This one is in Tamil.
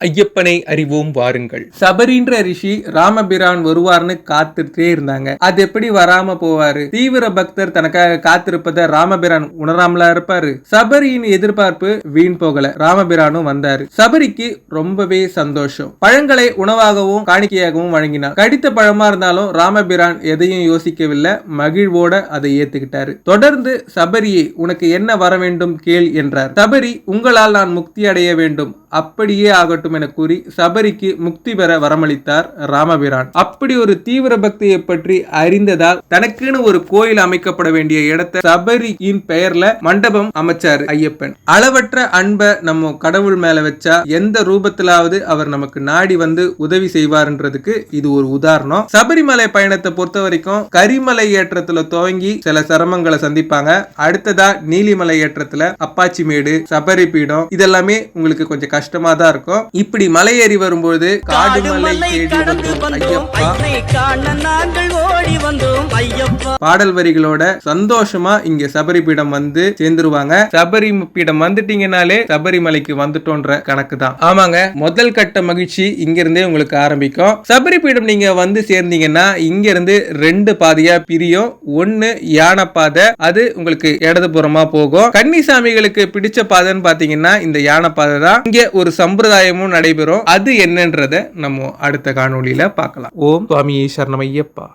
ஐயப்பனை அறிவோம் வாருங்கள். சபரின்ற ரிஷி ராமபிரான் வருவார்னு காத்துட்டே இருந்தாங்க. அது எப்படி வராம போவாரு? தீவிர பக்தர் தனக்காக காத்திருப்பத ராமபிரான் உணராமலா இருப்பாரு. சபரியின் எதிர்பார்ப்பு வீண் போகல. ராமபிரானும் வந்தாரு. சபரிக்கு ரொம்பவே சந்தோஷம். பழங்களை உணவாகவும் காணிக்கையாகவும் வழங்கினார். கடித்த பழமா இருந்தாலும் ராமபிரான் எதையும் யோசிக்கவில்லை. மகிழ்வோட அதை ஏத்துக்கிட்டாரு. தொடர்ந்து சபரியே, உனக்கு என்ன வர வேண்டும் கேள் என்றார். சபரி, உங்களால் நான் முக்தி அடைய வேண்டும், அப்படியே ஆகட்டும் என கூறி சபரிக்கு முக்தி பெற வரமளித்தார் ராமபிரான். அப்படி ஒரு தீவிர பக்தியை பற்றி அறிந்ததால் தனக்குன்னு ஒரு கோயில் அமைக்கப்பட வேண்டிய இடத்தை சபரியின் பெயர்ல மண்டபம் அமைச்சாரு ஐயப்பன். அளவற்ற அன்பை நம்ம கடவுள் மேல வச்சா எந்த ரூபத்திலாவது அவர் நமக்கு நாடி வந்து உதவி செய்வார்ன்றதுக்கு இது ஒரு உதாரணம். சபரிமலை பயணத்தை பொறுத்த வரைக்கும் கரிமலை ஏற்றத்துல துவங்கி சில சிரமங்களை சந்திப்பாங்க. அடுத்ததா நீலிமலை ஏற்றத்துல அப்பாச்சி மேடு, சபரி பீடம், இதெல்லாமே உங்களுக்கு கொஞ்சம் கஷ்டமா தான் இருக்கும். இப்படி மலை ஏறி வரும்போது காடு மலை தேடி ஐயப்பா பாடல் வரிகளோட சந்தோஷமா இங்க சபரி பீடம் வந்து சேர்ந்துருவாங்க. சபரி பீடம் வந்துட்டீங்கனாலே சபரிமலைக்கு வந்துட்டோன்ற கணக்கு தான். ஆமாங்க, முதல் கட்ட மகிழ்ச்சி இங்க இருந்தே உங்களுக்கு ஆரம்பிக்கும். சபரி பீடம் நீங்க வந்து சேர்ந்தீங்கன்னா இங்க இருந்து 2 பாதையா பிரியும். ஒன்னு யானை பாதை, அது உங்களுக்கு இடதுபுறமா போகும். கன்னிசாமிகளுக்கு பிடிச்ச பாதைன்னு பாத்தீங்கன்னா இந்த யானை பாதை தான். இங்க ஒரு சம்பிரதாயமும் நடைபெறும். அது என்னன்றத நம்ம அடுத்த காணொளியில பார்க்கலாம். ஓம் சுவாமியே சரணம் ஐயப்பா.